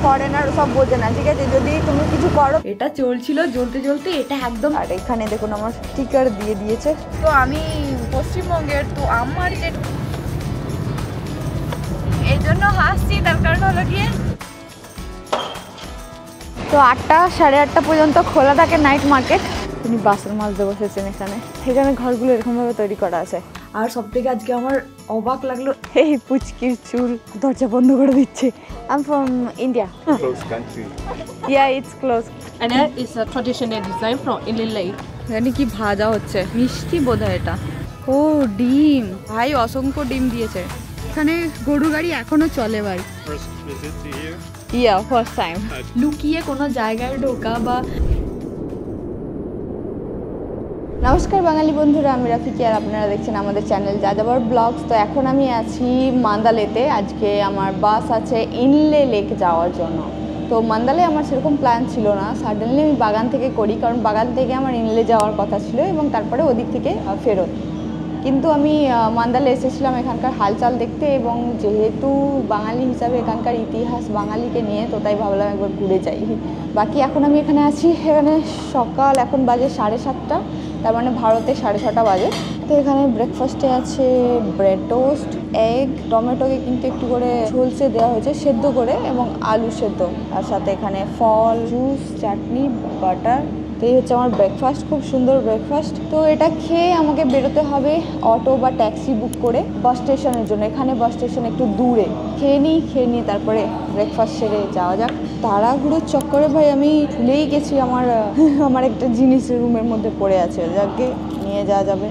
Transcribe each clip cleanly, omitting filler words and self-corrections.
Foreigner সব বোঝে না, ঠিক আছে? যদি তুমি কিছু করো, এটা চলছিল জ্বলতে জ্বলতে এটা একদম। আর এখানে দেখুন আমার স্টিকার দিয়ে দিয়েছে। তো আমি পশ্চিমবঙ্গের, তো আমার যে এই জন্য হাসছি, তার কারণ হলো গিয়ে তো 8টা 8:30 পর্যন্ত খোলা থাকে নাইট মার্কেট। তিনি বাসন মাজতে বসেছেন এখানে। এখানে ঘরগুলো এরকমভাবে তৈরি করা আছে। আর সব থেকে আজকে আমার অবাক লাগলো, এই পুচকির চুল দরজা বন্ধ করে দিচ্ছে। I am from India. Close country. Yeah, it's close. And that is a traditional design from Inland Lake. এখানে কি ভাজা হচ্ছে? মিষ্টি বোধহয় এটা। ও ডিম, ভাই অসংখ্য ডিম দিয়েছে। এখানে গরু গাড়ি এখনো চলে ভাই। First visit to here? Yeah, first time. লুকিয়ে কোনো জায়গায় ঢোকা বা নমস্কার বাঙালি বন্ধুরা, আমি রাফিকি আর আপনারা দেখছেন আমাদের চ্যানেল যাযাবর ব্লগস। তো এখন আমি আছি মান্দালেতে। আজকে আমার বাস আছে ইনলে লেক যাওয়ার জন্য। তো মান্দালে আমার সেরকম প্ল্যান ছিল না, সাডেনলি আমি বাগান থেকে করি, কারণ বাগান থেকে আমার ইনলে যাওয়ার কথা ছিল এবং তারপরে ওদিক থেকে ফেরত। কিন্তু আমি মান্দালে এসেছিলাম এখানকার হালচাল দেখতে, এবং যেহেতু বাঙালি হিসাবে এখানকার ইতিহাস বাঙালিকে নিয়ে, তো তাই ভাবলাম একবার ঘুরে যাই। বাকি এখন আমি এখানে আছি, এখানে সকাল এখন বাজে 7:30, তার মানে ভারতে 6:30 বাজে। তো এখানে ব্রেকফাস্টে আছে ব্রেড টোস্ট, এগ, টমেটোকে কিন্তু একটু করে ঝলসে দেওয়া হয়েছে সেদ্ধ করে, এবং আলু সেদ্ধ, আর সাথে এখানে ফল, জুস, চাটনি, বাটার। তো এই হচ্ছে আমার ব্রেকফাস্ট, খুব সুন্দর ব্রেকফাস্ট। তো এটা খেয়ে আমাকে বেরোতে হবে অটো বা ট্যাক্সি বুক করে বাস স্টেশনের জন্য। এখানে বাস স্টেশন একটু দূরে। খেয়ে নিয়ে তারপরে ব্রেকফাস্ট সেরে যাওয়া যাক। তাড়াহুড়োর চক্করে ভাই আমি ভুলেই গেছি আমার একটা জিনিস রুমের মধ্যে পড়ে আছে, যাকে নিয়ে যাওয়া যাবে।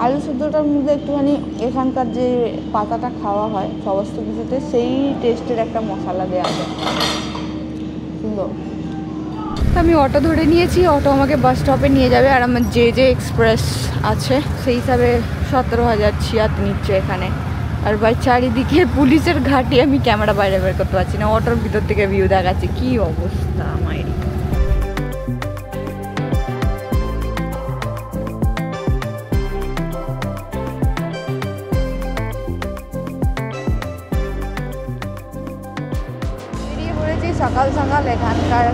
আলু সেদ্ধটার মধ্যে একটুখানি এখানকার যে পাতাটা খাওয়া হয় সমস্ত কিছুতে, সেই টেস্টের একটা মশলা দেওয়া আছে, সুন্দর। আমি অটো ধরে নিয়েছি, অটো আমাকে বাস স্টপে নিয়ে যাবে। আর আমার যে এক্সপ্রেস আছে সেই হিসাবে 17,000 ছিয়াত নিচ্ছে এখানে। আর ভাই চারিদিকে পুলিশের ঘাটি, আমি ক্যামেরা বাইরে বের করতে পারছি না, অটোর ভিতর থেকে ভিউ দেখাচ্ছি। কি অবস্থা আমার। সকাল সকাল এখানকার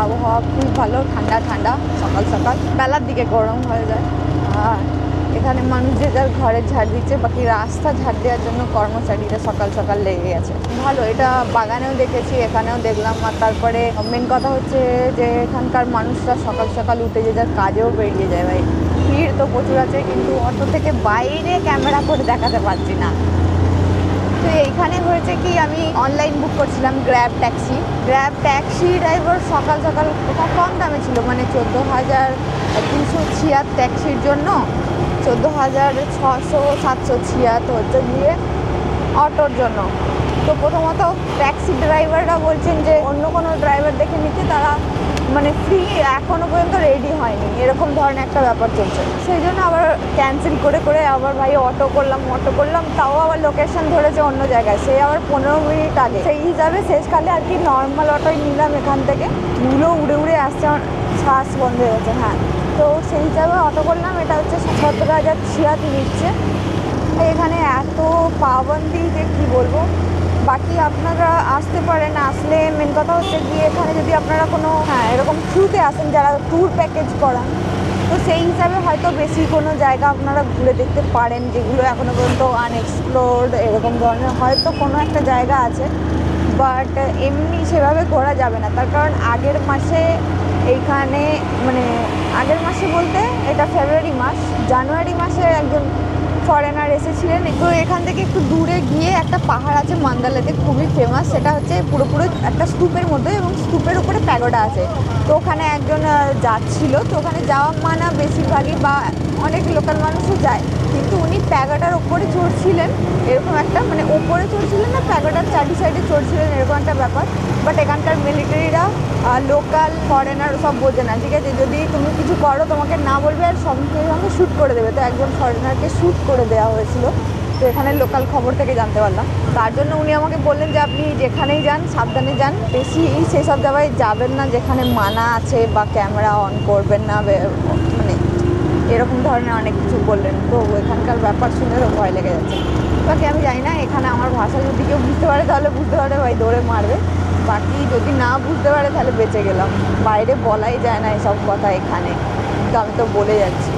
আবহাওয়া খুব ভালো, ঠান্ডা ঠান্ডা। সকাল সকাল, বেলার দিকে গরম হয়ে যায়। আর এখানে মানুষ যে যার ঘরে ঝাড় দিচ্ছে, বাকি রাস্তা ঝাড় দেওয়ার জন্য কর্মচারীরা সকাল সকাল লেগে গেছে। ভালো, এটা বাগানেও দেখেছি, এখানেও দেখলাম। আর তারপরে মেন কথা হচ্ছে যে এখানকার মানুষরা সকাল সকাল উঠে যে যার কাজেও বেরিয়ে যায়। ভাই ভিড় তো প্রচুর আছে, কিন্তু অটো থেকে বাইরে ক্যামেরা করে দেখাতে পারছি না। তো এইখানে হয়েছে কি, আমি অনলাইন বুক করছিলাম গ্র্যাব ট্যাক্সি ড্রাইভার সকাল সকাল কম দামে ছিল, মানে 14,300 ছিয়াত ট্যাক্সির জন্য, 14,600 700 ছিয়াত হচ্ছে গিয়ে অটোর জন্য। তো প্রথমত ট্যাক্সি ড্রাইভাররা বলছেন যে অন্য কোনো ড্রাইভার দেখে নিতে, তারা মানে ফ্রি এখনও পর্যন্ত রেডি হয়নি, এরকম ধরনের একটা ব্যাপার চলছে। সেই জন্য আবার ক্যান্সেল করে আবার ভাই অটো করলাম, তাও আবার লোকেশন ধরেছে অন্য জায়গায়, সেই আবার 15 মিনিট আগে। সেই হিসাবে শেষকালে আর কি নর্মাল অটোই নিলাম এখান থেকে। ধুলো উড়ে আসছে, আমার শ্বাস বন্ধ হয়ে গেছে। হ্যাঁ, তো সেই হিসাবে অটো করলাম। এটা হচ্ছে 17,000 ছিয়াত নিচ্ছে। এখানে এত পাবন্দি যে কী বলবো। বাকি আপনারা আসতে পারেন, আসলে মেন কথা হচ্ছে গিয়ে এখানে যদি আপনারা কোনো এরকম থ্রুতে আসেন, যারা ট্যুর প্যাকেজ করান, তো সেই হিসাবে হয়তো বেশি কোনো জায়গা আপনারা ঘুরে দেখতে পারেন, যেগুলো এখনও পর্যন্ত আনএক্সপ্লোর্ড এরকম ধরনের হয়তো কোনো একটা জায়গা আছে। বাট এমনি সেভাবে ঘোরা যাবে না, তার কারণ আগের মাসে এইখানে, মানে আগের মাসে বলতে এটা ফেব্রুয়ারি মাস, জানুয়ারি মাসে একজন ফরেনার এসেছিলেন। তো এখান থেকে একটু দূরে গিয়ে একটা পাহাড় আছে মান্দালেতে, খুবই ফেমাস। সেটা হচ্ছে পুরোপুরি একটা স্তূপের মধ্যে, এবং স্তূপের উপরে প্যাগোডা আছে। তো ওখানে একজন যাচ্ছিল, তো ওখানে যাওয়া মানা বেশিরভাগই বা অনেক লোকাল মানুষও যায়, কিন্তু উনি প্যাগোডার ওপরে চড়ছিলেন, এরকম একটা, মানে ওপরে চড়ছিলেন না, প্যাগোডার চারি সাইডে চড়ছিলেন, এরকম একটা ব্যাপার। বাট এখানকার মিলিটারিরা লোকাল ফরেনার সব বোঝে না, ঠিক আছে? যদি তুমি কিছু করো তোমাকে না বলবে, আর সঙ্গে সঙ্গে শ্যুট করে দেবে। তো একজন ফরেনারকে শ্যুট করে দেওয়া হয়েছিল। তো এখানে লোকাল খবর থেকে জানতে পারলাম। তার জন্য উনি আমাকে বললেন যে আপনি যেখানেই যান সাবধানে যান, বেশি সেসব জায়গায় যাবেন না যেখানে মানা আছে, বা ক্যামেরা অন করবেন না, মানে এরকম ধরনের অনেক কিছু বললেন। তো এখানকার ব্যাপার শুনে তো ভয় লেগে যাচ্ছে। বাকি আমি জানি না, এখানে আমার ভাষা যদি কেউ বুঝতে পারে তাহলে বুঝতে পারে, ভাই দৌড়ে মারবে। বাকি যদি না বুঝতে পারে তাহলে বেঁচে গেলাম। বাইরে বলাই যায় না এসব কথা এখানে, কিন্তু আমি তো বলে যাচ্ছি।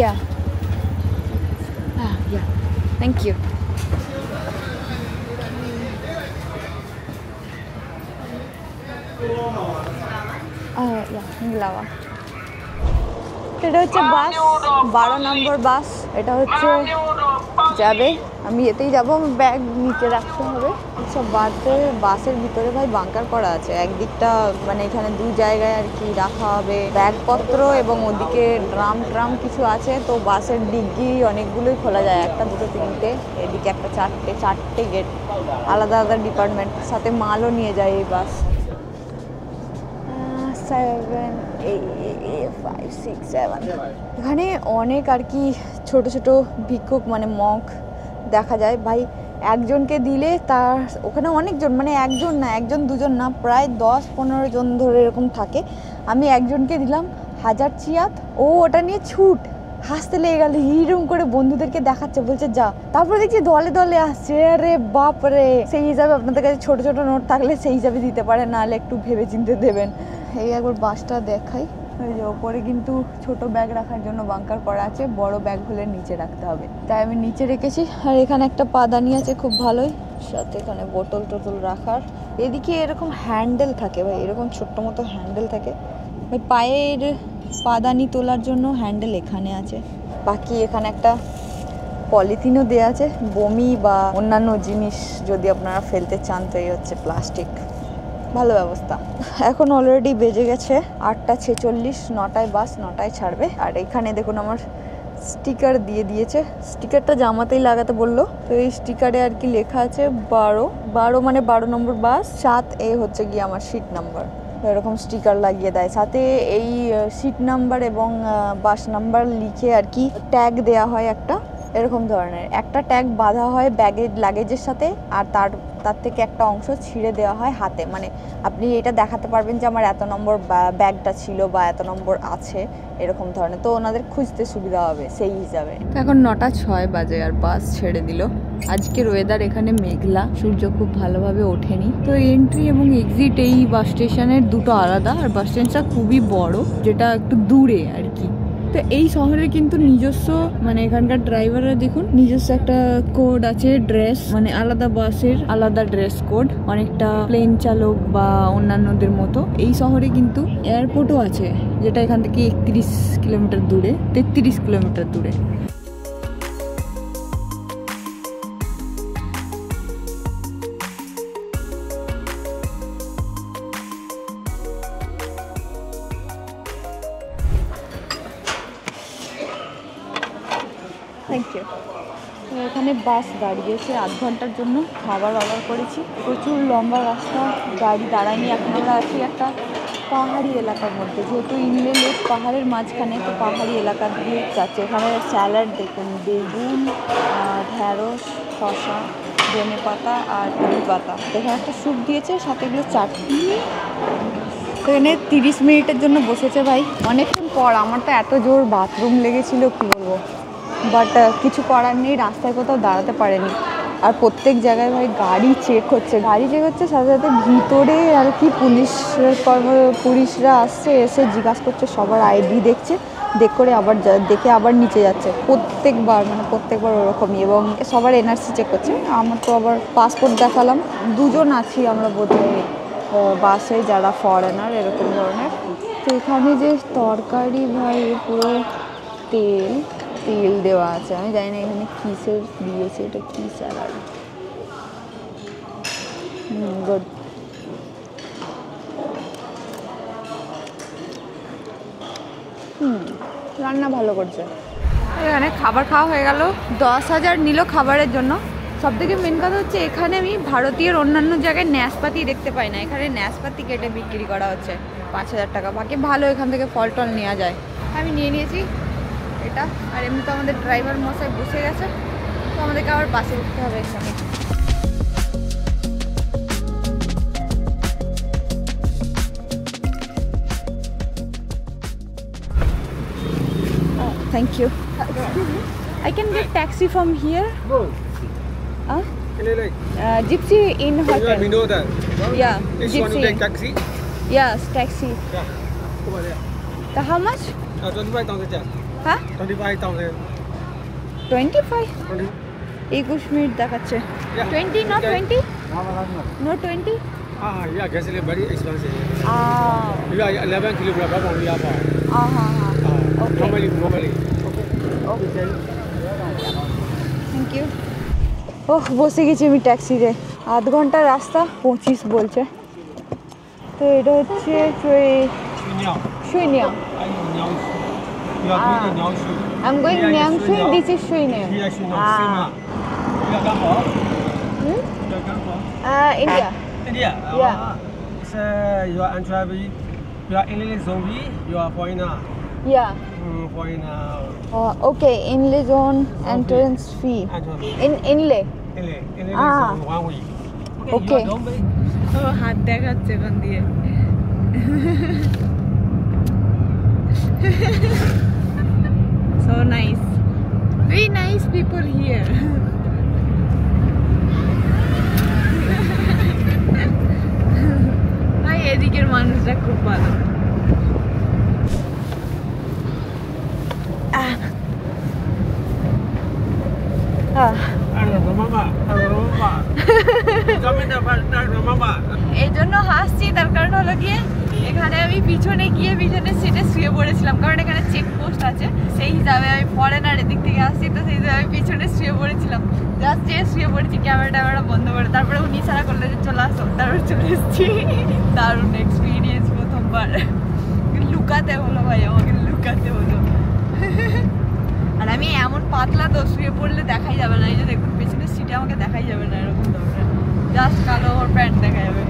Yeah. Yeah. Thank you. Yeah, Nilava. এটা হচ্ছে বাস, 12 নম্বর বাস। এটা হচ্ছে যাবে, আমি এতেই যাবো। আমি ব্যাগ নিচে রাখতে হবে। সব বাসের ভিতরে ভাই বাঙ্কার করা আছে একদিকটা, মানে এখানে 2 জায়গায় আর কি রাখা হবে ব্যাগপত্র, এবং ওদিকে ড্রাম কিছু আছে। তো বাসের ডিগ্গি অনেকগুলোই খোলা যায়, 1, 2, 3, এদিকে একটা 4টে গেট, আলাদা আলাদা ডিপার্টমেন্ট, সাথে মালও নিয়ে যায় এই বাস। 7, 8, 5, 6, 7। এখানে অনেক আর কি ছোট ছোট ভিক্ষুক মানে মগ দেখা যায় ভাই। একজনকে দিলে তার ওখানে অনেকজন, মানে একজন না, 1, 2 না, প্রায় 10-15 জন ধরে এরকম থাকে। আমি একজনকে দিলাম 1000 চিয়াত, ও ওটা নিয়ে ছুট হাসতে লেগে গেল, হিরুম করে বন্ধুদেরকে দেখাচ্ছে, বলছে যা। তারপরে দেখছি দলে দলে আসছে, আরে বাপরে। সেই হিসাবে আপনাদের কাছে ছোট ছোট নোট থাকলে সেই হিসাবে দিতে পারে, নাহলে একটু ভেবে চিন্তে দেবেন। এই একবার বাসটা দেখাই, ওই যে ওপরে কিন্তু ছোট ব্যাগ রাখার জন্য বাঙ্কার করা আছে, বড় ব্যাগ হলে নিচে রাখতে হবে, তাই আমি নিচে রেখেছি। আর এখানে একটা পাদানি আছে খুব ভালোই, সাথে এখানে বোতল টোতল রাখার। এদিকে এরকম হ্যান্ডেল থাকে ভাই, এরকম ছোট্ট মতো হ্যান্ডেল থাকে ভাই, পায়ের পাদানি তোলার জন্য হ্যান্ডেল এখানে আছে। বাকি এখানে একটা পলিথিনও দেওয়া আছে, বমি বা অন্যান্য জিনিস যদি আপনারা ফেলতে চান। তো এই হচ্ছে প্লাস্টিক, ভালো ব্যবস্থা। এখন অলরেডি বেজে গেছে 8টা 46, 9টায় বাস, 9টায় ছাড়বে। আর এখানে দেখুন আমার স্টিকার দিয়ে দিয়েছে, স্টিকারটা জামাতেই লাগাতে বললো। তো এই স্টিকারে আর কি লেখা আছে 12 মানে 12 নম্বর বাস, 7A হচ্ছে গিয়ে আমার সিট নাম্বার। এরকম স্টিকার লাগিয়ে দেয়, সাথে এই সিট নাম্বার এবং বাস নাম্বার লিখে আর কি ট্যাগ দেয়া হয় একটা, এরকম ধরনের একটা ট্যাগ বাঁধা হয় লাগেজের সাথে। আর তার থেকে একটা অংশ ছিঁড়ে দেওয়া হয় হাতে, মানে আপনি এটা দেখাতে পারবেন যে আমার এত নম্বর ব্যাগটা ছিল বা এত নম্বর আছে, এরকম ধরনের। তো ওনাদের খুঁজতে সুবিধা হবে সেই হিসাবে। এখন 9টা 6 বাজে আর বাস ছেড়ে দিল। আজকের ওয়েদার এখানে মেঘলা, সূর্য খুব ভালোভাবে ওঠেনি। তো এন্ট্রি এবং এক্সিট এই বাস স্টেশনের দুটো আলাদা, আর বাস স্টেশনটা খুবই বড়, যেটা একটু দূরে আর কি। তো এই শহরে কিন্তু নিজস্ব, মানে এখানকার ড্রাইভাররা দেখুন নিজস্ব একটা কোড আছে, ড্রেস, মানে আলাদা বাসের আলাদা ড্রেস কোড, অনেকটা প্লেন চালক বা অন্যান্যদের মতো। এই শহরে কিন্তু এয়ারপোর্টও আছে, যেটা এখান থেকে 31 কিলোমিটার দূরে, 33 কিলোমিটার দূরে। Thank you. এখানে বাস দাঁড়িয়েছে 8 ঘন্টার জন্য, খাবার অর্ডার করেছি। প্রচুর লম্বা রাস্তা, গাড়ি দাঁড়ায়নি। এখন আমরা আছি একটা পাহাড়ি এলাকার মধ্যে, যেহেতু ইনলে লেক পাহাড়ের মাঝখানে, তো পাহাড়ি এলাকা দিয়ে যাচ্ছে। এখানে স্যালাড দেখুন, বেগুন, ঢ্যাঁড়স, শসা, ধনে পাতা আর কারি পাতা। এখানে একটা স্যুপ দিয়েছে, সাথে এগুলো চাটনি। এখানে 30 মিনিটের জন্য বসেছে ভাই, অনেকক্ষণ পর। আমার তো এত জোর বাথরুম লেগেছিল কী বলবো, বাট কিছু করার নেই, রাস্তায় কোথাও দাঁড়াতে পারেনি। আর প্রত্যেক জায়গায় ভাই গাড়ি চেক হচ্ছে, সাথে সাথে ভিতরে আর কি পুলিশরা আসছে, এসে জিজ্ঞাসা করছে সবার আইডি, দেখে আবার নিচে যাচ্ছে প্রত্যেকবার ওরকমই। এবং সবার এনআরসি চেক করছে। আমার তো আবার পাসপোর্ট দেখালাম। 2 জন আছি আমরা বোধহয় বাসে যারা ফরেনার এরকম ধরনের। তো এখানে যে তরকারি ভাই, পুরো তেল দেওয়া আছে, আমি জানি না এখানে কিসের দিয়েছে, এটা কি স্যালাড। গুড। রান্না ভালো করছে। এখানে খাবার খাওয়া হয়ে গেল, 10,000 নিল খাবারের জন্য। সবথেকে মেন কথা হচ্ছে এখানে আমি ভারতীয় অন্যান্য জায়গায় ন্যাসপাতি দেখতে পাই না, এখানে ন্যাসপাতি কেটে বিক্রি করা হচ্ছে 5,000 টাকা। বাকি ভালো, এখান থেকে ফল টল নেওয়া যায়। আমি নিয়ে নিয়েছি এটা। আর এমনি তো আমাদের ড্রাইভার মশাই বসে গেছে, তো আমাদেরকে আবার বাসে উঠতে হবে এখানে। Thank you. I can get taxi from here. Huh? Gypsy in hotel. We know that. Yeah, This one you gypsy. take taxi. Yes, taxi. Yeah. Over there. So how much? 25,000 just. Huh? 25,000. 25? 20. 21 minute দেখাচ্ছে। Yeah. 20, not Okay. 20? No 20? Yeah, gasoline very expensive. Ah. You are 11 kilometers from Yapa. Okay. Normally. Okay. Thank you. ওহ, বসে গেছি আমি ট্যাক্সিতে। আধ ঘন্টার রাস্তা, 25 বলছে। তো এটা হচ্ছে সুইনিয়াম। You are going to Nyangsu. I'm going Nyangsu, this is Suiniam. Here is Sima. You are come from? You are come from? India. India. Yeah. It's you are entry. You are English zombie. You are foreigner. Yeah. Foreigner. Okay, inlay zone entrance fee. Inlay. English Ah. zone 1 week. Okay. You are zombie. ও হাত দেখাচ্ছে ওখান দিয়ে so nice, very nice people here. ভাই এদিকের মানুষরা খুব ভালো। এই জন্য হাসছি, তার কারণ হলো গিয়ে এখানে আমি পিছনে গিয়ে পিছনে সিটে শুয়ে পড়েছিলাম, কারণ এখানে চেকপোস্ট আছে, সেই হিসাবে আমি ফরেনার এদিক থেকে আসছি, তো সেই হিসাবে আমি পিছনে শুয়ে পড়েছিলাম। জাস্ট যে শুয়ে পড়েছি, ক্যামেরা বন্ধ করে, তারপরে উনি ইশারা করলো যে চলে আসো, তারপরে চলে এসেছি। দারুণ এক্সপিরিয়েন্স, প্রথমবার লুকাতে হলো ভাই, আমাকে লুকাতে হলো। আর আমি এমন পাতলা তো, শুয়ে পড়লে দেখাই যাবে না, এই যে দেখুন পেছনে সিটে আমাকে দেখাই যাবে না, এরকম ধরনের জাস্ট কালো ওর প্যান্ট দেখা যাবে।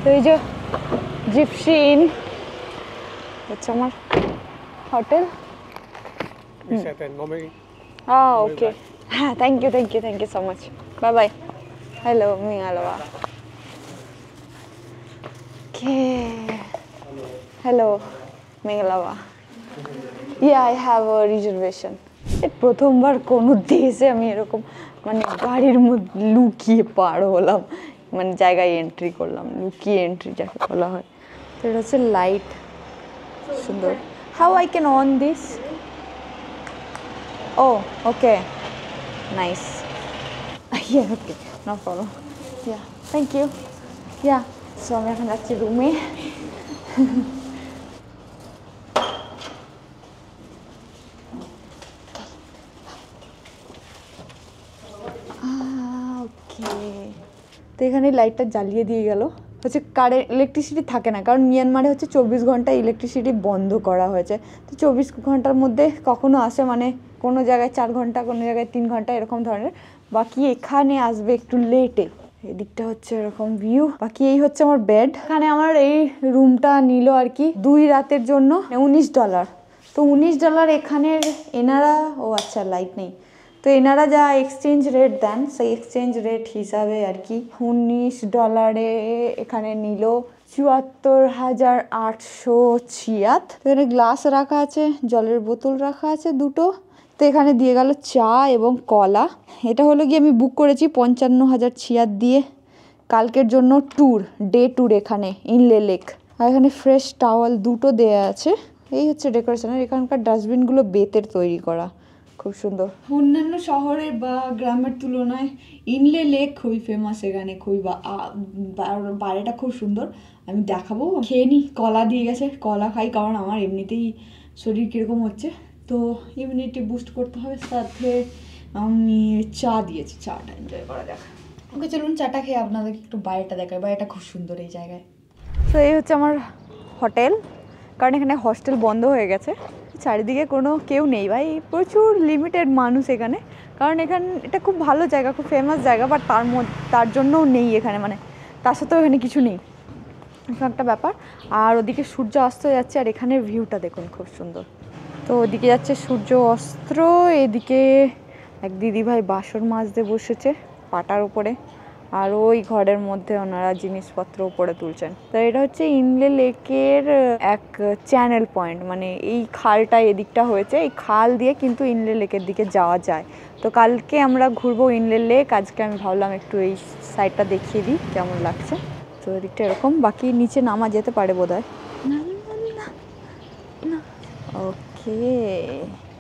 তো এই যে জিপসি ইন হচ্ছে আমার হোটেল। Normally. ওকে, হ্যাঁ, thank you so much, bye bye. Hello মিয়ালওয়া। ওকে, হ্যালো মেঘলাওয়া। Yeah, I have a reservation. প্রথমবার কোনো দেশে আমি এরকম মানে গাড়ির মধ্যে লুকিয়ে পার হলাম, মানে জায়গায় এন্ট্রি করলাম, লুকিয়ে এন্ট্রি যাকে বলা হয়। তো এটা হচ্ছে লাইট, সুন্দর। How I can on this? Oh, okay. Nice. Yeah, okay. No problem. Yeah, thank you. Yeah. So আমি এখন যাচ্ছি রুমে। ওকে, তো এখানে লাইটটা জ্বালিয়ে দিয়ে গেল। হচ্ছে কারেন্ট ইলেকট্রিসিটি থাকে না, কারণ মিয়ানমারে হচ্ছে 24 ঘন্টা ইলেকট্রিসিটি বন্ধ করা হয়েছে। তো 24 ঘন্টার মধ্যে কখনো আসে, মানে কোনো জায়গায় 4 ঘন্টা, কোনো জায়গায় 3 ঘন্টা, এরকম ধরনের। বাকি এখানে আসবে একটু লেটে। এদিকটা হচ্ছে এরকম ভিউ। বাকি এই হচ্ছে আমার বেড। এখানে আমার এই রুমটা নিল আর কি 2 রাতের জন্য $19। তো $19 এখানের এনারা, ও আচ্ছা লাইট নেই, তো এনারা যা এক্সচেঞ্জ রেট দেন সেই এক্সচেঞ্জ রেট হিসাবে আর কি $19 এখানে নিল 74,806। তো এখানে গ্লাস রাখা আছে, জলের বোতল রাখা আছে দুটো। তো এখানে দিয়ে গেল চা এবং কলা। এটা হলো গিয়ে আমি বুক করেছি 55,000 ছিয়াত দিয়ে কালকের জন্য ডে ট্যুর এখানে ইনলে লেক। আর এখানে ফ্রেশ টাওয়াল দুটো দেয়া আছে। এই হচ্ছে ডেকোরেশনের। এখানকার ডাস্টবিনগুলো বেতের তৈরি করা, খুব সুন্দর। অন্যান্য শহরের বা গ্রামের তুলনায় ইনলে লেক খুবই ফেমাস এখানে, খুবই বাইরেটা খুব সুন্দর। আমি দেখাবো, খেয়ে নিই। কলা দিয়ে গেছে, কলা খাই, কারণ আমার এমনিতেই শরীর কীরকম হচ্ছে, তো ইমিউনিটি বুস্ট করতে হবে। সাথে আমি চা দিয়েছি, চাটা এনজয় করা যাক। ওকে, চলুন চাটা খেয়ে আপনাদেরকে একটু বাইরেটা দেখাই। বাইরেটা খুব সুন্দর এই জায়গায়। তো এই হচ্ছে আমার হোটেল, কারণ এখানে হস্টেল বন্ধ হয়ে গেছে। চারিদিকে কোনো কেউ নেই ভাই, প্রচুর লিমিটেড মানুষ এখানে, কারণ এটা খুব ভালো জায়গা, খুব ফেমাস জায়গা, বাট তার জন্যও নেই এখানে, মানে তার সাথেও এখানে কিছু নেই। একটা ব্যাপার। আর ওদিকে সূর্য অস্ত যাচ্ছে, আর এখানের ভিউটা দেখুন খুব সুন্দর। তো ওদিকে যাচ্ছে সূর্য অস্ত্র, এদিকে এক দিদিভাই বাসন মাজতে বসেছে পাটার উপরে, আর ওই ঘরের মধ্যে ওনারা জিনিসপত্র উপরে তুলছেন। তো এটা হচ্ছে ইনলে লেকের এক চ্যানেল পয়েন্ট, মানে এই খালটা এদিকটা হয়েছে, এই খাল দিয়ে কিন্তু ইনলে লেকের দিকে যাওয়া যায়। তো কালকে আমরা ঘুরবো ইনলে লেক, আজকে আমি ভাবলাম একটু এই সাইডটা দেখিয়ে দিই কেমন লাগছে। তো এদিকটা এরকম, বাকি নিচে নামা যেতে পারে বোধহয়। ওকে,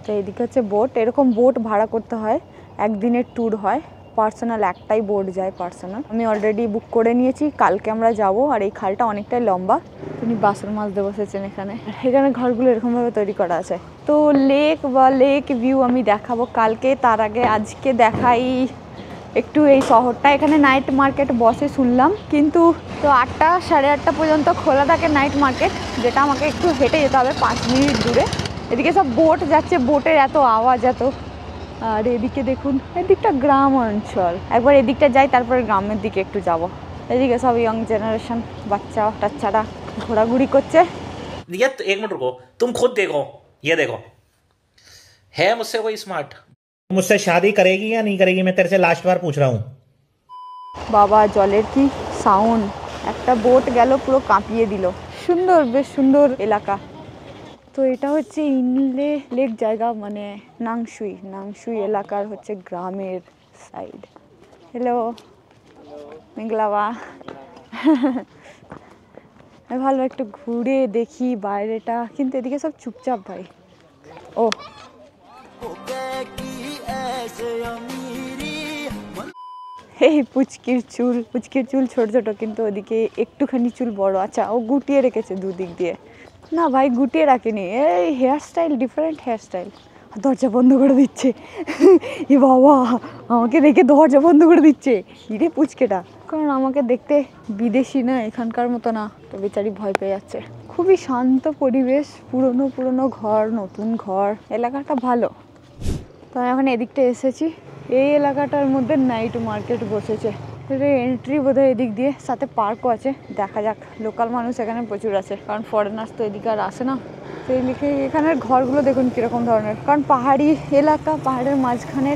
তো এদিকে হচ্ছে বোট, এরকম বোট ভাড়া করতে হয়, একদিনের ট্যুর হয়, পার্সোনাল একটাই বোট যায় পার্সোনাল। আমি অলরেডি বুক করে নিয়েছি, কালকে আমরা যাব। আর এই খালটা অনেকটাই লম্বা। তিনি বাসন মাজতে বসেছেন এখানে, এখানে ঘরগুলো এরকমভাবে তৈরি করা আছে। তো লেক বা লেক ভিউ আমি দেখাবো কালকে, তার আগে আজকে দেখাই একটু এই শহরটা। এখানে নাইট মার্কেট বসে শুনলাম, কিন্তু তো 8টা সাড়ে 8টা পর্যন্ত খোলা থাকে নাইট মার্কেট, যেটা আমাকে একটু হেঁটে যেতে হবে 5 মিনিট দূরে। এদিকে সব বোট যাচ্ছে, বোটের এত আওয়াজ এত। আর এদিকে দেখুন, এদিকটা গ্রাম অঞ্চল, একবার এদিকটা যাই তারপরে গ্রামের দিকে একটু যাব। এদিকে সব ইয়ং জেনারেশন বাচ্চা টাচ্চারা ঘোরাঘুরি করছে। ये एक मिनट रुको, तुम खुद देखो, ये देखो, है मुझसे कोई स्मार्ट? मुझसे शादी करेगी या नहीं करेगी, मैं तेरे से लास्ट बार पूछ रहा हूँ। বাবা জলের কি সাউন্ড, একটা বোট গেল পুরো কাঁপিয়ে দিল। সুন্দর, বেশ সুন্দর এলাকা। তো এটা হচ্ছে ইনলে লেক জায়গা, মানে নাংশুই এলাকার হচ্ছে গ্রামের সাইড। হ্যালো মেঘলাবা, আমি ভালো একটু ঘুরে দেখি বাইরেটা, কিন্তু এদিকে সব চুপচাপ ভাই। ও এই পুচকির চুল ছোট ছোট, কিন্তু ওদিকে একটুখানি চুল বড়। আচ্ছা, ও গুটিয়ে রেখেছে দুদিক দিয়ে। না ভাই, গুটিয়ে রাখেনি, এই hair style, different hair style. দরজা বন্ধ করে দিচ্ছে এ বাবা, আমাকে দেখে দরজা বন্ধ করে দিচ্ছে, ইরে পুচকেটা। কারণ আমাকে দেখতে বিদেশি না, এখানকার মতো না, তো বেচারি ভয় পেয়ে যাচ্ছে। খুবই শান্ত পরিবেশ, পুরনো ঘর, নতুন ঘর, এলাকাটা ভালো। তো আমি এখন এদিকটা এসেছি, এই এলাকাটার মধ্যে নাইট মার্কেট বসেছে। এন্ট্রি বোধহয় এদিক দিয়ে, সাথে পার্কও আছে। দেখা যাক, লোকাল মানুষ এখানে প্রচুর আছে, কারণ ফরেনার্স তো এদিকে আর আসে না। তো এখানের ঘরগুলো দেখুন কীরকম ধরনের, কারণ পাহাড়ি এলাকা, পাহাড়ের মাঝখানে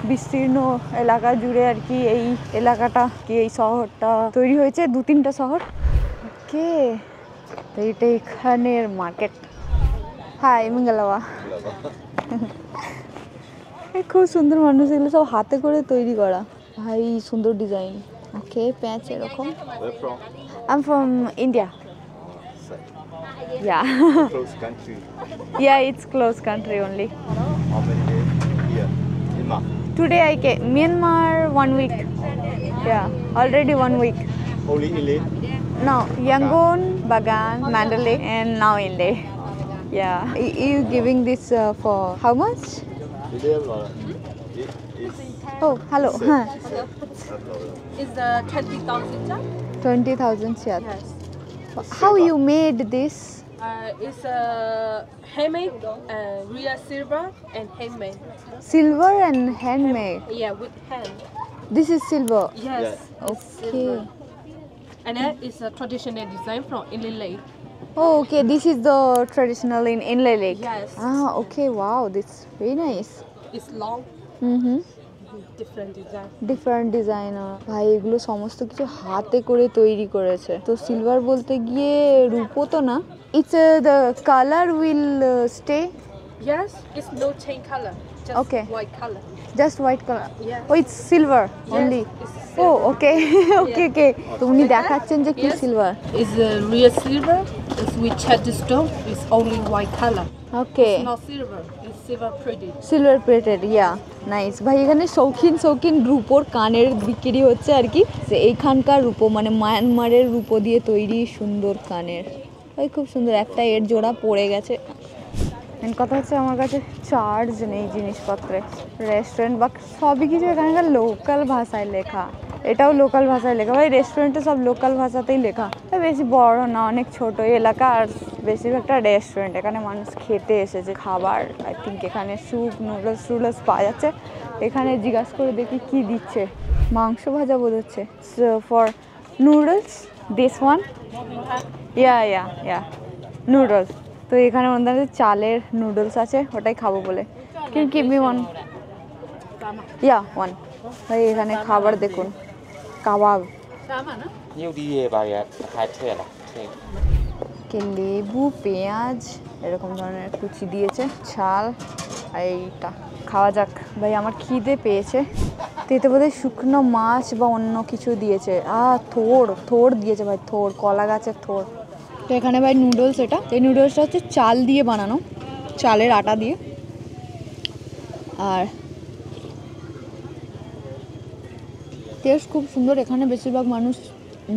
বিস্তীর্ণ এলাকা জুড়ে আর কি এই এলাকাটা, কি এই শহরটা তৈরি হয়েছে, 2-3টা শহর। ওকে, তো এইটা এখানের মার্কেট। হাই মঙ্গলাবা। খুব সুন্দর মানুষ, এগুলো সব হাতে করে তৈরি করা, ভাই সুন্দর ডিজাইন। ওকে, প্যাচ এরকম। Where from? I'm from India. Yeah. Close country. Yeah, it's close country only. How many days here? Myanmar. Today I came Myanmar 1 week. Yeah, already 1 week. Only Ile. No, Yangon, Bagan, Mandalay, and now Inle. Yeah. You giving this for how much? Ile is Oh, hello. Huh. Is 20,000? 20,000 kyat. Yes. How you made this? It's handmade, real silver and handmade. Silver and handmade. Yeah, with hand. This is silver. Yes. Yeah. It's Okay. silver. And that is a traditional design from Inle Lake. Oh, okay. This is the traditional in Inle Lake. Yes. Ah, okay. Wow, this very nice. It's long, different design. Different designer, ভাই এগুলো সমস্ত কিছু হাতে করে তৈরি করেছে। তো silver বলতে গিয়ে রূপো তো না, it's the colour will stay. Yes, it's no chain color, just Okay. white color. Just white colour. Yes. ও ইটস সিলভার অনলি। it's ও silver. Okay okay okay. তো উনি দেখাচ্ছেন যে কি Yes. Silver. It's real silver. It's with chatty stone. It's only white color. Okay, Not silver. It's silver plated. Silver plated, yeah nice. ভাই এখানে শৌখিন রূপোর কানের বিক্রি হচ্ছে আর কি। যে এইখানকার রূপো, মানে মায়ানমারের রূপো দিয়ে তৈরি সুন্দর কানের, ভাই খুব সুন্দর। একটা এর জোড়া পড়ে গেছে। মেন কথা হচ্ছে আমার কাছে চার্জ নেই জিনিসপত্রে। রেস্টুরেন্ট বা সবই কিছু এখানকার লোকাল ভাষায় লেখা, এটাও লোকাল ভাষায় লেখা। ভাই রেস্টুরেন্টে সব লোকাল ভাষাতেই লেখা। বেশি বড় না, অনেক ছোট এলাকা, আর বেশিরভাগটা রেস্টুরেন্ট। এখানে মানুষ খেতে এসেছে, খাবার আই থিঙ্ক এখানে স্যুপ, নুডলস পাওয়া যাচ্ছে। এখানে জিজ্ঞাসা করে দেখি কি দিচ্ছে, মাংস ভাজা বোধ হচ্ছে। For noodles this one yeah noodles. তো এখানে ওনাদের চালের নুডলস আছে, ওটাই খাবো বলে। কি গিভ মি ওয়ান, ইয়া ওয়ান। ভাই এখানে খাবার দেখুন, কাবাব, nhiều đi về bài hai thuê là কে লেবু, পেঁয়াজ এরকম ধরনের কুচি দিয়েছে, ছাল। আর এইটা খাওয়া যাক। ভাই আমার খিদে পেয়েছে। তো এতে বোধহয় শুকনো মাছ বা অন্য কিছু দিয়েছে। থোড় দিয়েছে ভাই, থোড়, কলা গাছের থোড়। তো এখানে ভাই নুডলস, এটা এই নুডলসটা হচ্ছে চাল দিয়ে বানানো, চালের আটা দিয়ে। আর টেস্ট খুব সুন্দর। এখানে বেশিরভাগ মানুষ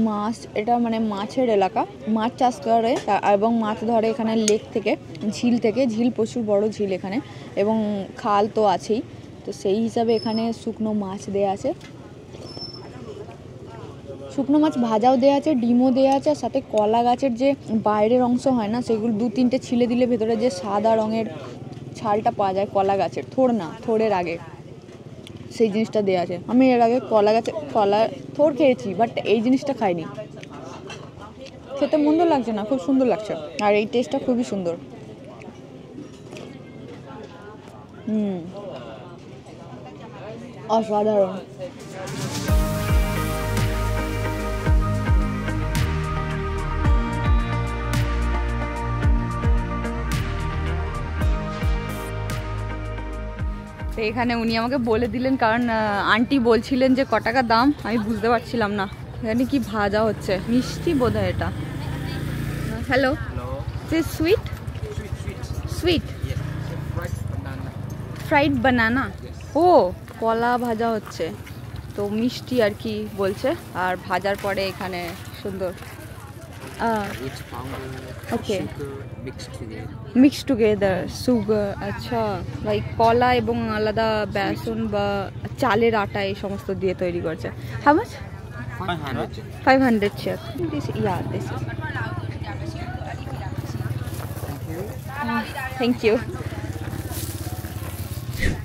মাছ, এটা মানে মাছের এলাকা, মাছ চাষ করে এবং মাছ ধরে এখানে লেক থেকে, ঝিল থেকে। ঝিল প্রচুর বড় ঝিল এখানে, এবং খাল তো আছেই। তো সেই হিসাবে এখানে শুকনো মাছ দেয়া আছে, শুকনো মাছ ভাজাও দেওয়া আছে, ডিমও দেওয়া আছে। আর সাথে কলা গাছের যে বাইরের অংশ হয় না, সেগুলো 2-3টে ছিলে দিলে ভেতরে যে সাদা রঙের ছালটা পাওয়া যায় কলা গাছের, থোড় না, থোড়ের আগে, সেই জিনিসটা দেওয়া আছে। আমি এর আগে কলা থোড় খেয়েছি, বাট এই জিনিসটা খাইনি। খেতে মন্দ লাগছে না, খুব সুন্দর লাগছে। আর এই টেস্টটা খুবই সুন্দর। অসাধারণ। তো এখানে উনি আমাকে বলে দিলেন, কারণ আন্টি বলছিলেন যে ক টাকা দাম, আমি বুঝতে পারছিলাম না। এখানে কি ভাজা হচ্ছে, মিষ্টি বোধহয় এটা। হ্যালো, সুইট সুইট ফ্রাইড বানানা। ও, কলা ভাজা হচ্ছে, তো মিষ্টি আর কি বলছে। আর ভাজার পরে এখানে সুন্দর ওকে মিক্স টুগেদার সুগার। আচ্ছা ভাই, কলা এবং আলাদা বেসন বা চালের আটা এই সমস্ত দিয়ে তৈরি করছে। How much? 500 check. This is thank you.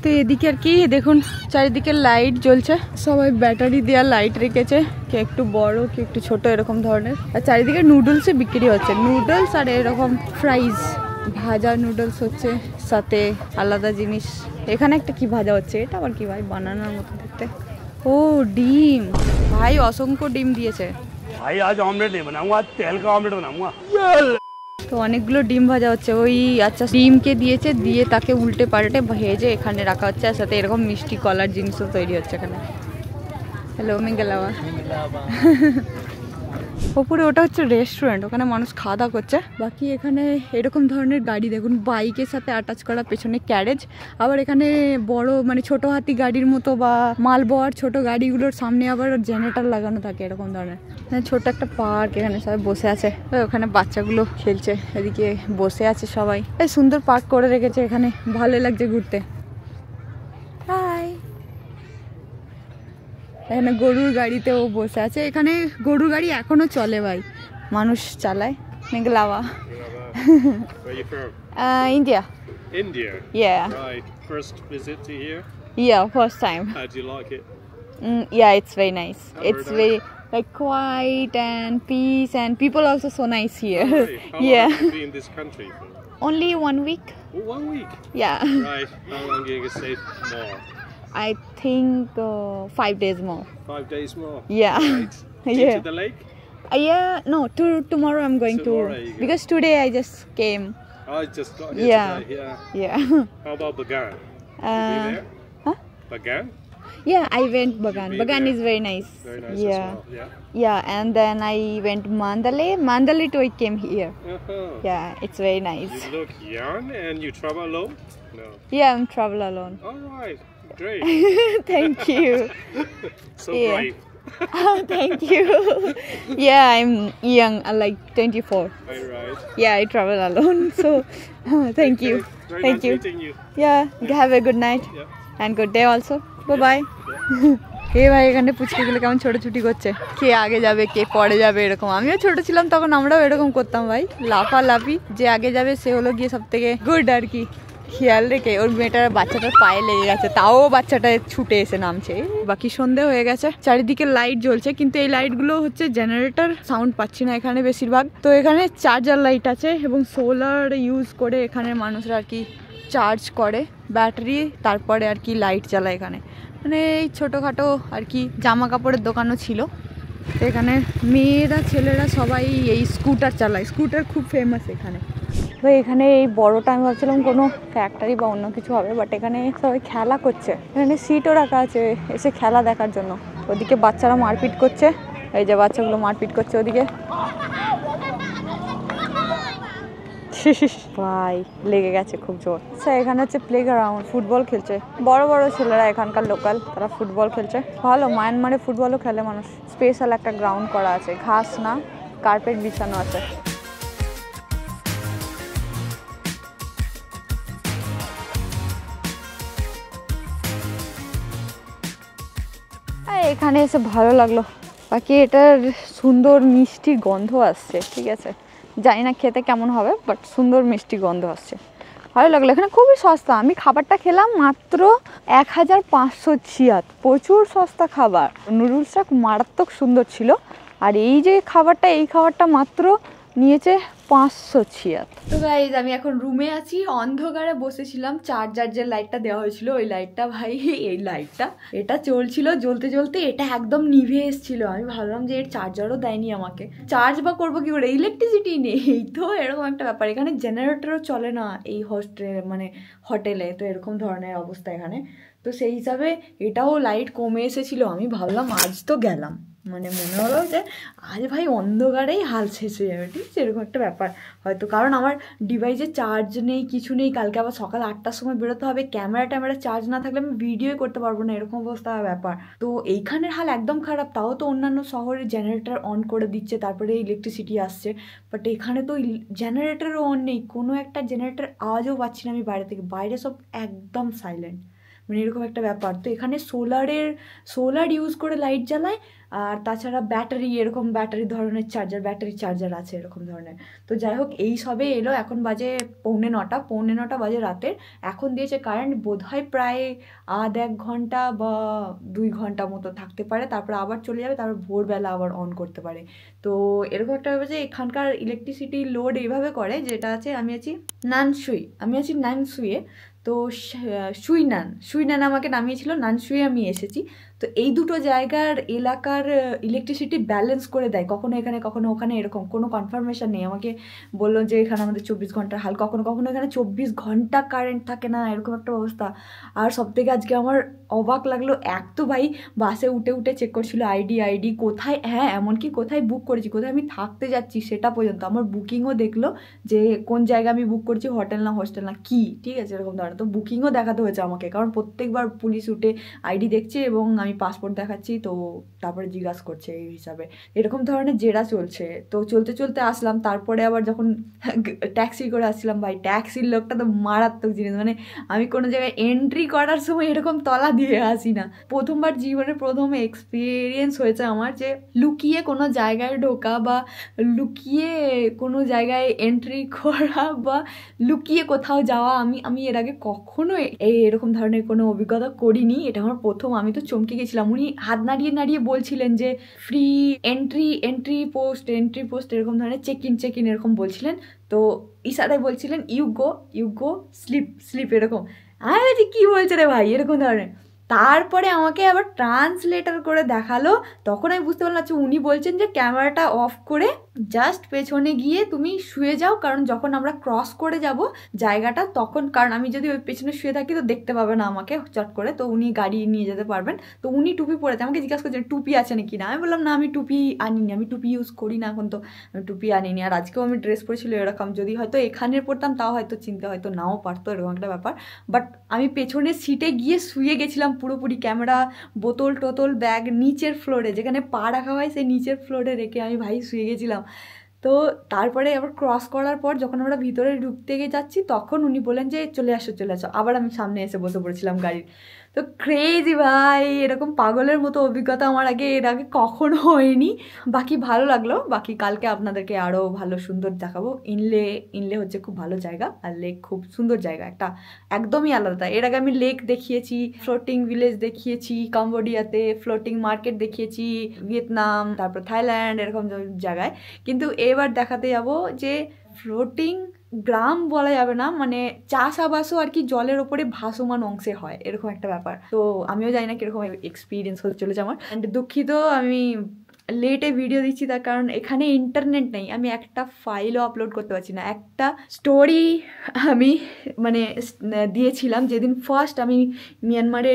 তো এদিকে আর কি দেখুন, চারিদিকে লাইট জ্বলছে, সবাই ব্যাটারি দেওয়া লাইট রেখেছে, কে একটু বড় কে একটু ছোট এরকম ধরনের। আর চারিদিকে নুডলসে বিক্রি হচ্ছে, নুডলস আর এরকম ফ্রাইজ, ভাজা নুডলস হচ্ছে, সাথে আলাদা জিনিস। এখানে একটা কি ভাজা হচ্ছে, এটা আবার কি ভাই, বানানোর মতো দেখতে। ও ডিম, ভাই অসংখ্য ডিম দিয়েছে। भाई आज ऑमलेट नहीं बनाऊंगा, आज तेल का ऑमलेट बनाऊंगा। তো অনেকগুলো ডিম ভাজা হচ্ছে। ওই আচ্ছা, ডিমকে দিয়েছে, দিয়ে তাকে উল্টে পাল্টে ভেজে এখানে রাখা হচ্ছে। আর সাথে এরকম মিষ্টি কলার জিনিসও তৈরি হচ্ছে এখানে। হ্যালো মিঙ্গেলাওয়া। ওপরে ওটা হচ্ছে রেস্টুরেন্ট, ওখানে মানুষ খাওয়া দাওয়া করছে। বাকি এখানে এরকম ধরনের গাড়ি দেখুন, বাইকের সাথে অ্যাটাচ করা, পেছনে ক্যারেজ। আবার এখানে বড় মানে ছোট হাতি গাড়ির মতো বা মাল বওয়ার ছোট গাড়িগুলোর সামনে আবার জেনারেটর লাগানো থাকে, এরকম ধরনের। ছোট একটা পার্ক, এখানে সবাই বসে আছে, ওখানে বাচ্চাগুলো খেলছে, এদিকে বসে আছে সবাই। এই সুন্দর পার্ক করে রেখেছে এখানে, ভালো লাগছে ঘুরতে। হাই, এখানে গরুর গাড়িতেও বসে আছে। এখানে গরুর গাড়ি এখনো চলে ভাই, মানুষ চালায়। মেঘলাওয়া। Where you from? India. India. Yeah. Right. First visit to here. Yeah, first time. How do you like it? Yeah, it's very nice. Oh, It's very very like quiet and peace, and people also so nice here. Really? How long Yeah. have you been in this country for? Only 1 week. Oh, 1 week. Yeah. Right. How long are you going to stay more? I think 5 days more. 5 days more. Yeah. Right. Yeah. To the lake? Yeah, no, tomorrow I'm going Tomorrow to, you go. because today I just came. I just got here Yeah. today. Yeah. Yeah. How about Bagan? You been there? Huh? Bagan? Yeah, I went Bagan. been Bagan there? is very nice. Very nice Yeah. as well. Yeah. Yeah, and then I went Mandalay. Mandalay too, I came here. Uh-huh. Yeah, it's very nice. You look young and you travel alone? No. Yeah, I'm travel alone. All right. Great. Thank you. So Yeah. brave. Thank you. Yeah, I'm young. I'm like 24. All right. Yeah, I travel alone. So, thank you. Okay. Very Thank nice you. meeting you. Yeah, have a good night Yeah. and good day also. Bye bye. এই ভাই এখানে পুচকিগুলো কেমন ছোটাছুটি করছে, কে আগে যাবে কে পরে যাবে এরকম। আমিও ছোট ছিলাম তখন আমরাও এরকম করতাম ভাই, লাফালাফি, যে আগে যাবে সে হলো গিয়ে সব থেকে গুড আর কি। খেয়াল রেখে ওর মেয়েটার বাচ্চাটার পায়ে লেগে গেছে, তাও বাচ্চাটা ছুটে এসে নামছে। বাকি সন্ধে হয়ে গেছে, চারিদিকে লাইট জ্বলছে, কিন্তু এই লাইটগুলো হচ্ছে জেনারেটর, সাউন্ড পাচ্ছি না এখানে বেশিরভাগ। তো এখানে চার্জার লাইট আছে এবং সোলার ইউজ করে এখানে মানুষরা আর কি চার্জ করে ব্যাটারি, তারপরে আর কি লাইট জ্বালায় এখানে। মানে এই ছোটোখাটো আর কি জামা কাপড়ের দোকানও ছিল। তো এখানে মেয়েরা ছেলেরা সবাই এই স্কুটার চালায়, স্কুটার খুব ফেমাস এখানে। তো এখানে এই বড়টা আমি ভাবছিলাম কোনো ফ্যাক্টরি বা অন্য কিছু হবে, বাট এখানে সবাই খেলা করছে, এখানে সিটও রাখা আছে এসে খেলা দেখার জন্য। ওদিকে বাচ্চারা মারপিট করছে, এই যে বাচ্চাগুলো মারপিট করছে ওদিকে, ভাই লেগে গেছে খুব জোর। আচ্ছা এখানে হচ্ছে প্লে গ্রাউন্ড, ফুটবল খেলছে বড় বড় ছেলেরা এখানকার লোকাল, তারা ফুটবল খেলছে। ভালো, মায়ানমারে ফুটবলও খেলে মানুষ। স্পেশাল একটা গ্রাউন্ড করা আছে, ঘাস না কার্পেট বিছানো আছে। এখানে এসে ভালো লাগলো। বাকি এটার সুন্দর মিষ্টি গন্ধ আসছে, ঠিক আছে, জানি না খেতে কেমন হবে, বাট সুন্দর মিষ্টি গন্ধ আসছে, ভালো লাগলো। এখানে খুবই সস্তা, আমি খাবারটা খেলাম মাত্র 1576, প্রচুর সস্তা খাবার। নুডলসটা মারাত্মক সুন্দর ছিল, আর এই যে খাবারটা, এই খাবারটা মাত্র নিয়েছে 576। তো গাইজ আমি এখন রুমে আছি, অন্ধকারে বসেছিলাম, চার্জার যে লাইটটা দেওয়া হয়েছিল ওই লাইটটা, ভাই এই লাইটটা এটা চলছিল, জ্বলতে জ্বলতে এটা একদম নিভে এসেছিল। আমি ভাবলাম যে এর চার্জারও দেয়নি আমাকে, চার্জ বা করবো কি করে, ইলেকট্রিসিটি নেই, তো এরকম একটা ব্যাপার। এখানে জেনারেটরও চলে না এই মানে হোটেলে, তো এরকম ধরনের অবস্থা এখানে। তো সেই হিসাবে এটাও লাইট কমে এসেছিল। আমি ভাবলাম আজ তো গেলাম, মানে মনে হলো যে আজ ভাই অন্ধকারেই হাল শেষ হয়ে যাবে, ঠিক আছে, এরকম একটা ব্যাপার হয়তো। কারণ আমার ডিভাইসে চার্জ নেই, কিছু নেই, কালকে আবার সকাল 8টার সময় বেরোতে হবে, ক্যামেরা চার্জ না থাকলে আমি ভিডিওই করতে পারবো না, এরকম অবস্থা ব্যাপার। তো এইখানের হাল একদম খারাপ। তাও তো অন্যান্য শহরে জেনারেটর অন করে দিচ্ছে, তারপরে ইলেকট্রিসিটি আসছে, বাট এখানে তো জেনারেটরও অন নেই, কোনো একটা জেনারেটর আওয়াজও পাচ্ছি না আমি বাইরে থেকে, বাইরে সব একদম সাইলেন্ট, মানে এরকম একটা ব্যাপার। তো এখানে সোলার ইউজ করে লাইট জ্বালায়, আর তাছাড়া ব্যাটারি, এরকম ব্যাটারি ধরনের ব্যাটারি চার্জার আছে এরকম ধরনের। তো যাই হোক, এই সবে এলো, এখন বাজে 9:45 বাজে রাতের। এখন দিয়েছে কারেন্ট, বোধহয় প্রায় 1.5 ঘন্টা বা 2 ঘন্টা মতো থাকতে পারে, তারপর আবার চলে যাবে, তারপর ভোরবেলা আবার অন করতে পারে। তো এরকম একটা ব্যাপার যে এখানকার ইলেকট্রিসিটি লোড এইভাবে করে, যেটা আছে আমি আছি নানসুইয়ে। তো সুইনান আমাকে নামিয়েছিল, নানসুয়ে আমি এসেছি। তো এই দুটো জায়গার এলাকার ইলেকট্রিসিটি ব্যালেন্স করে দেয়, কখনো এখানে কখনো ওখানে, এরকম কোনো কনফার্মেশন নেই। আমাকে বললো যে এখানে আমাদের 24 ঘন্টার হাল, কখনো কখনো এখানে 24 ঘন্টা কারেন্ট থাকে না, এরকম একটা অবস্থা। আর সবথেকে আজকে আমার অবাক লাগলো, এক তো ভাই বাসে উঠে উঠে চেক করছিল আইডি কোথায়, হ্যাঁ এমনকি কোথায় বুক করেছি, কোথায় আমি থাকতে যাচ্ছি সেটা পর্যন্ত, আমার বুকিংও দেখলো যে কোন জায়গায় আমি বুক করছি, হোটেল না হোস্টেল না কি, ঠিক আছে, এরকম ধরনের। তো বুকিংও দেখাতে হয়েছে আমাকে, কারণ প্রত্যেকবার পুলিশ উঠে আইডি দেখছে এবং আমি পাসপোর্ট দেখাচ্ছি, তো তারপরে জিজ্ঞাসা করছে এই হিসাবে, এরকম ধরনের জেরা চলছে। তো চলতে চলতে আসলাম, তারপরে আবার যখন ট্যাক্সি করে আসছিলাম, ভাই ট্যাক্সির লোকটা তো মারাত্মক জিনিস, মানে আমি কোনো জায়গায় এন্ট্রি করার সময় এরকম তলা দিয়ে আসি না। প্রথমবার জীবনে প্রথম এক্সপিরিয়েন্স হয়েছে আমার, যে লুকিয়ে কোনো জায়গায় ঢোকা বা লুকিয়ে কোনো জায়গায় এন্ট্রি করা বা লুকিয়ে কোথাও যাওয়া, আমি এর আগে কখনো এরকম ধরনের কোনো অভিজ্ঞতা করিনি, এটা আমার প্রথম। আমি তো চমকে গেছিলাম, উনি হাত নাড়িয়ে বলছিলেন যে ফ্রি এন্ট্রি পোস্ট এরকম ধরনের চেক ইন এরকম বলছিলেন। তো ইশারায় বলছিলেন ইউ গো স্লিপ এরকম। আমি বলছি কী বলছে রে ভাই, এরকম ধরনের। তারপরে আমাকে আবার ট্রান্সলেটার করে দেখালো, তখন আমি বুঝতে পারলাম আচ্ছা উনি বলছেন যে ক্যামেরাটা অফ করে জাস্ট পেছনে গিয়ে তুমি শুয়ে যাও, কারণ যখন আমরা ক্রস করে যাব জায়গাটা তখন, কারণ আমি যদি ওই পেছনে শুয়ে থাকি তো দেখতে পাবে না আমাকে চট করে, তো উনি গাড়ি নিয়ে যেতে পারবেন। তো উনি টুপি পরেছে, আমাকে জিজ্ঞাসা করছেন টুপি আছে নাকি না, আমি বললাম না আমি টুপি আনিনি, আমি টুপি ইউজ করি না এখন, তো আমি টুপি আনিনি। আর আজকেও আমি ড্রেস পরেছিল এরকম, যদি হয়তো এখানের পরতাম তাও হয়তো চিনতে হয়তো নাও পারতো, এরকম একটা ব্যাপার। বাট আমি পেছনের সিটে গিয়ে শুয়ে গেছিলাম পুরোপুরি, ক্যামেরা বোতল ব্যাগ নিচের ফ্লোরে, যেখানে পা রাখা হয় সেই নিচের ফ্লোরে রেখে আমি ভাই শুয়ে গেছিলাম। তো তারপরে আবার ক্রস করার পর যখন আমরা ভিতরে ঢুকতে গিয়ে যাচ্ছি, তখন উনি বলেন যে চলে আসো, আবার আমি সামনে এসে বসে পড়েছিলাম গাড়ির। তো ক্রেজি ভাই, এরকম পাগলের মতো অভিজ্ঞতা আমার এর আগে কখনো হয়নি। বাকি ভালো লাগলো, বাকি কালকে আপনাদেরকে আরও ভালো সুন্দর দেখাবো। ইনলে হচ্ছে খুব ভালো জায়গা, আর লেক খুব সুন্দর জায়গা, একটা একদমই আলাদা। এর আগে আমি লেক দেখিয়েছি, ফ্লোটিং ভিলেজ দেখিয়েছি কম্বোডিয়াতে, ফ্লোটিং মার্কেট দেখিয়েছি ভিয়েতনাম, তারপর থাইল্যান্ড, এরকম জায়গায়। কিন্তু এবার দেখাতে যাবো যে ফ্লোটিং গ্রাম বলা যাবে না, মানে চাষাবাসও আর কি জলের ওপরে ভাসমান অংশে হয়, এরকম একটা ব্যাপার। তো আমিও জানি না কিরকম এক্সপিরিয়েন্স হতে চলেছে আমার। অ্যান্ড দুঃখিত আমি লেটে ভিডিও দিচ্ছি, তার কারণ এখানে ইন্টারনেট নেই, আমি একটা ফাইলও আপলোড করতে পারছি না। একটা স্টোরি আমি মানে দিয়েছিলাম যেদিন ফার্স্ট আমি মিয়ানমারে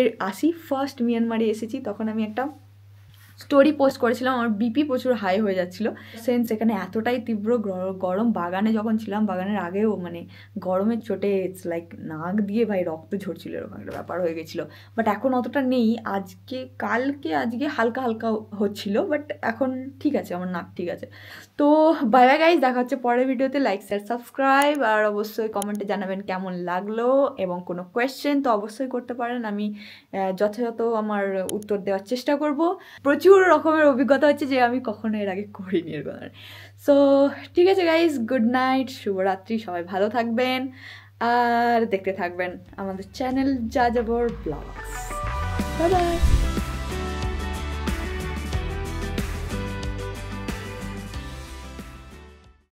মিয়ানমারে এসেছি, তখন আমি একটা স্টোরি পোস্ট করেছিলাম। আমার বিপি প্রচুর হাই হয়ে যাচ্ছিল, সেন্স এখানে এতটাই তীব্র গরম। বাগানে যখন ছিলাম, বাগানের আগেও মানে গরমের চোটে ইটস লাইক নাক দিয়ে ভাই রক্ত ঝরছিল, এরকম একটা ব্যাপার হয়ে গেছিলো। বাট এখন অতটা নেই, আজকে হালকা হালকা হচ্ছিল, বাট এখন ঠিক আছে, আমার নাক ঠিক আছে। তো বাই বাই গাইস, দেখা হচ্ছে পরের ভিডিওতে। লাইক শেয়ার সাবস্ক্রাইব, আর অবশ্যই কমেন্টে জানাবেন কেমন লাগলো, এবং কোনো কোয়েশ্চেন তো অবশ্যই করতে পারেন, আমি যথাযথ আমার উত্তর দেওয়ার চেষ্টা করব। প্রচুর রকমের অভিজ্ঞতা হচ্ছে যে আমি কখনো এর আগে করিনি এরকম। সো ঠিক আছে গাইজ, গুড নাইট, শুভরাত্রি, সবাই ভালো থাকবেন আর দেখতে থাকবেন আমাদের চ্যানেল যাযাবর ব্লগস। Bye bye.